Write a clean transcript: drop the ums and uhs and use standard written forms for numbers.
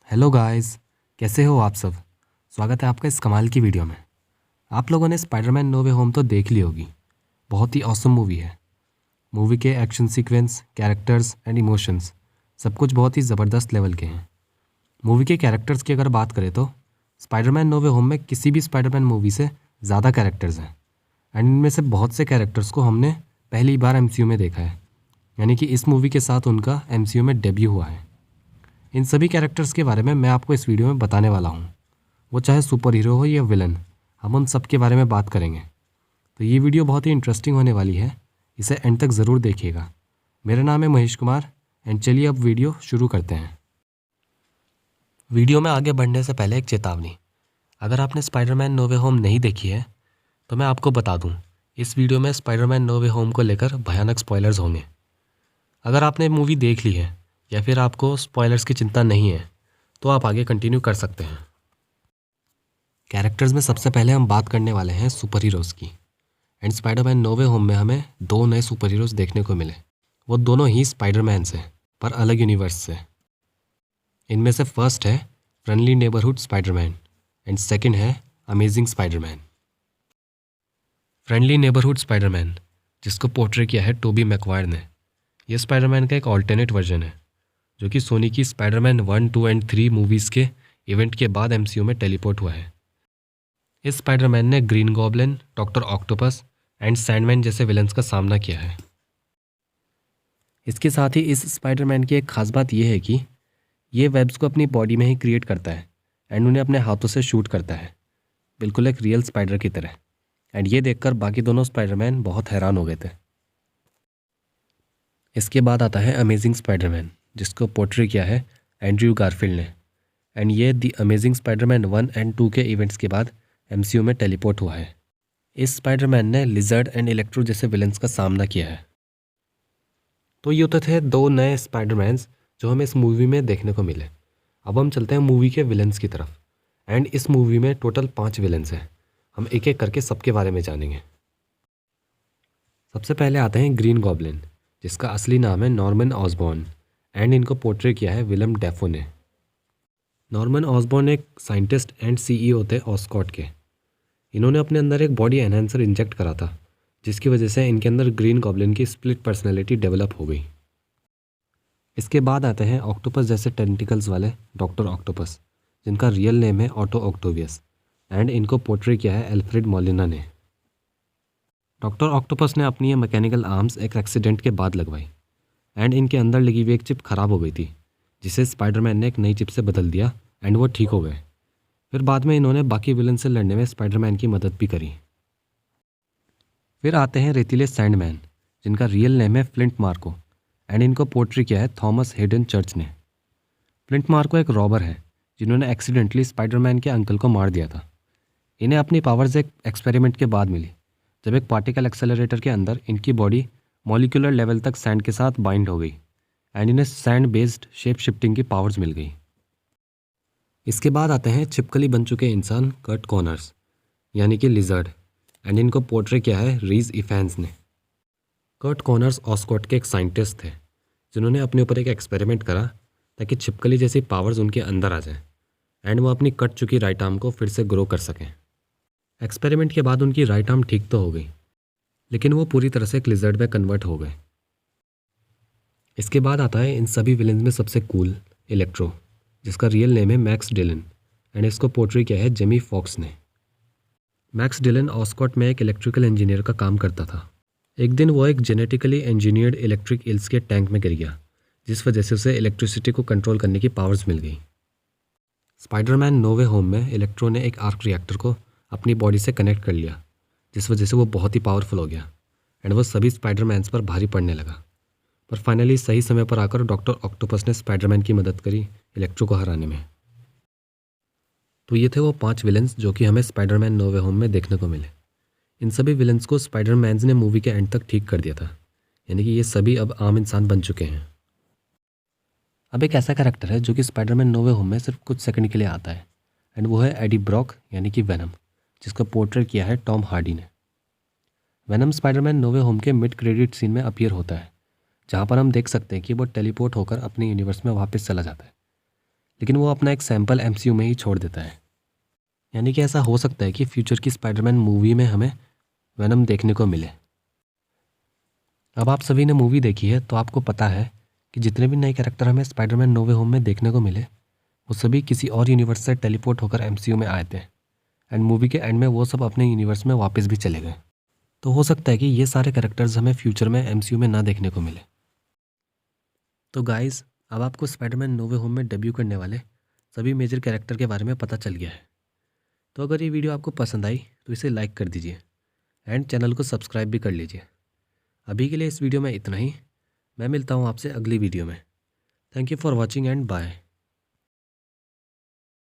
Hello guys, कैसे हो आप सब। स्वागत है आपका इस कमाल की वीडियो में। आप लोगों ने स्पाइडरमैन नो वे होम तो देख ली होगी। बहुत ही ऑसम मूवी है। मूवी के action sequence, characters and emotions सब कुछ बहुत ही ज़बरदस्त लेवल के हैं। मूवी के कैरेक्टर्स की अगर बात करें तो स्पाइडरमैन नो वे होम में किसी भी स्पाइडरमैन मूवी से ज़्यादा कैरेक्टर्स हैं एंड इनमें से बहुत से कैरेक्टर्स को हमने पहली बार एमसीयू में देखा है, यानी कि इस मूवी के साथ उनका एमसीयू में डेब्यू हुआ है। इन सभी कैरेक्टर्स के बारे में मैं आपको इस वीडियो में बताने वाला हूँ। वो चाहे सुपर हीरो हो या विलन, हम उन सब के बारे में बात करेंगे। तो ये वीडियो बहुत ही इंटरेस्टिंग होने वाली है, इसे एंड तक ज़रूर देखिएगा। मेरा नाम है महेश कुमार एंड चलिए अब वीडियो शुरू करते हैं। वीडियो में आगे बढ़ने से पहले एक चेतावनी। अगर आपने स्पाइडरमैन नो वे होम नहीं देखी है तो मैं आपको बता दूं, इस वीडियो में स्पाइडरमैन नो वे होम को लेकर भयानक स्पॉयलर्स होंगे। अगर आपने मूवी देख ली है या फिर आपको स्पॉयलर्स की चिंता नहीं है तो आप आगे कंटिन्यू कर सकते हैं। कैरेक्टर्स में सबसे पहले हम बात करने वाले हैं सुपर हीरोज़ की। And spiderman no way home में हमें दो नए सुपर हीरोज़ देखने को मिले। वो दोनों ही स्पाइडरमैन से, पर अलग यूनिवर्स से। इनमें से फर्स्ट है friendly neighbourhood Spiderman and second है amazing Spiderman. Friendly neighbourhood Spiderman, जिसको पोर्ट्रे किया है टोबी मैकवायर ने, यह स्पाइडरमैन का एक ऑल्टरनेट वर्जन है जो कि सोनी की स्पाइडरमैन 1, 2 एंड 3 मूवीज़ के इवेंट के बाद एमसीयू में टेलीपोर्ट हुआ है। इस स्पाइडरमैन ने green goblin, doctor octopus and Sandman जैसे विलन्स का सामना किया है। इसके साथ ही इस स्पाइडरमैन की एक खास बात यह है कि ये वेब्स को अपनी बॉडी में ही क्रिएट करता है एंड उन्हें अपने हाथों से शूट करता है, बिल्कुल एक रियल स्पाइडर की तरह। एंड ये देखकर बाकी दोनों स्पाइडरमैन बहुत हैरान हो गए थे। इसके बाद आता है अमेजिंग स्पाइडरमैन, जिसको पोर्ट्रे किया है एंड्रयू गारफील्ड ने। एंड ये द अमेजिंग स्पाइडरमैन 1 एंड 2 के इवेंट्स के बाद एमसीयू में टेलीपोर्ट हुआ है। इस स्पाइडरमैन ने लिजर्ड एंड इलेक्ट्रो जैसे विलन्स का सामना किया है। तो ये तो थे दो नए स्पाइडरमैन्स जो हमें इस मूवी में देखने को मिले। अब हम चलते हैं मूवी के विलन्स की तरफ। एंड इस मूवी में टोटल 5 विलन्स हैं। हम एक एक करके सबके बारे में जानेंगे। सबसे पहले आते हैं ग्रीन गॉब्लिन, जिसका असली नाम है नॉर्मन ऑसबॉर्न एंड इनको पोर्ट्रे किया है विलम डेफो ने। नॉर्मन ऑसबॉर्न एक साइंटिस्ट एंड सीईओ थे ऑस्कॉट के। इन्होंने अपने अंदर एक बॉडी एनहेंसर इंजेक्ट करा था, जिसकी वजह से इनके अंदर ग्रीन गॉब्लिन की स्प्लिट पर्सनैलिटी डेवलप हो गई। इसके बाद आते हैं ऑक्टोपस जैसे टेंटिकल्स वाले डॉक्टर ऑक्टोपस, जिनका रियल नेम है ऑटो ऑक्टोवियस एंड इनको पोर्ट्रे किया है एल्फ्रेड मोलिना ने। डॉक्टर ऑक्टोपस ने अपनी ये मैकेनिकल आर्म्स एक एक्सीडेंट के बाद लगवाई एंड इनके अंदर लगी हुई एक चिप खराब हो गई थी, जिसे स्पाइडरमैन ने एक नई चिप से बदल दिया एंड वो ठीक हो गए। फिर बाद में इन्होंने बाकी विलन से लड़ने में स्पाइडरमैन की मदद भी करी। फिर आते हैं रेतीले सैंडमैन, जिनका रियल नेम है फ्लिंट मार्को एंड इनको पोर्ट्रे किया है थॉमस हेडन चर्च ने। फ्लिंट मार्को एक रॉबर है जिन्होंने एक्सीडेंटली स्पाइडरमैन के अंकल को मार दिया था। इन्हें अपनी पावर्स एक एक्सपेरिमेंट के बाद मिली, जब एक पार्टिकल एक्सेलरेटर के अंदर इनकी बॉडी मॉलिक्यूलर लेवल तक सैंड के साथ बाइंड हो गई एंड इन्हें सैंड बेस्ड शेप शिफ्टिंग की पावर्स मिल गई। इसके बाद आते हैं छिपकली बन चुके इंसान कर्ट कॉनर्स, यानी कि लिजर्ड, एंड इनको पोर्ट्रे किया है रीज इफेंस ने। कर्ट कॉनर्स ऑस्कॉट के एक साइंटिस्ट थे जिन्होंने अपने ऊपर एक एक्सपेरिमेंट करा ताकि छिपकली जैसी पावर्स उनके अंदर आ जाएं एंड वो अपनी कट चुकी राइट आर्म को फिर से ग्रो कर सकें। एक्सपेरिमेंट के बाद उनकी राइट आर्म ठीक तो हो गई, लेकिन वो पूरी तरह से एक लिजर्ड में कन्वर्ट हो गए। इसके बाद आता है इन सभी विलेंस में सबसे कूल इलेक्ट्रो, जिसका रियल नेम है मैक्स डिलन एंड इसको पोर्ट्रे किया है जेमी फॉक्स ने। मैक्स डिलन ऑस्कॉट में एक इलेक्ट्रिकल इंजीनियर का काम करता था। एक दिन वो एक जेनेटिकली इंजीनियर्ड इलेक्ट्रिक इल्स के टैंक में गिर गया, जिस वजह से उसे इलेक्ट्रिसिटी को कंट्रोल करने की पावर्स मिल गई। स्पाइडरमैन नो वे होम में इलेक्ट्रो ने एक आर्क रिएक्टर को अपनी बॉडी से कनेक्ट कर लिया, जिस वजह से वो बहुत ही पावरफुल हो गया एंड वो सभी स्पाइडरमैन्स पर भारी पड़ने लगा। पर फाइनली सही समय पर आकर डॉक्टर ऑक्टोपस ने स्पाइडरमैन की मदद करी इलेक्ट्रो को हराने में। तो ये थे वो 5 विलेंस जो कि हमें स्पाइडरमैन नो वे होम में देखने को मिले। इन सभी विलेंस को स्पाइडरमैन्स ने मूवी के एंड तक ठीक कर दिया था, यानी कि ये सभी अब आम इंसान बन चुके हैं। अब एक ऐसा कैरेक्टर है जो कि स्पाइडरमैन नो वे होम में सिर्फ कुछ सेकंड के लिए आता है एंड वो है एडी ब्रॉक, यानी कि वेनम, जिसका पोर्ट्रेट किया है टॉम हार्डी ने। Venom Spiderman no way home के मिड क्रेडिट सीन में अपीयर होता है, जहाँ पर हम देख सकते हैं कि वो टेलीपोर्ट होकर अपने यूनिवर्स में वापस चला जाता है। लेकिन वो अपना एक सैंपल MCU में ही छोड़ देता है। यानी कि ऐसा हो सकता है कि फ्यूचर की स्पाइडरमैन मूवी में हमें वेनम देखने को मिले। अब आप सभी ने मूवी देखी है तो आपको पता है कि जितने भी नए कैरेक्टर हमें स्पाइडरमैन नो वे होम में देखने को मिले वो सभी किसी और यूनिवर्स से टेलीपोर्ट होकर MCU में आए थे एंड मूवी के एंड में वो सब अपने यूनिवर्स में वापस भी चले गए। तो हो सकता है कि ये सारे कैरेक्टर्स हमें फ्यूचर में MCU में ना देखने को मिले। तो गाइस, अब आपको स्पाइडरमैन नो वे होम में डेब्यू करने वाले सभी मेजर कैरेक्टर के बारे में पता चल गया है। तो अगर ये वीडियो आपको पसंद आई तो इसे लाइक कर दीजिए एंड चैनल को सब्सक्राइब भी कर लीजिए। अभी के लिए इस वीडियो में इतना ही। मैं मिलता हूँ आपसे अगली वीडियो में। Thank you for watching and bye.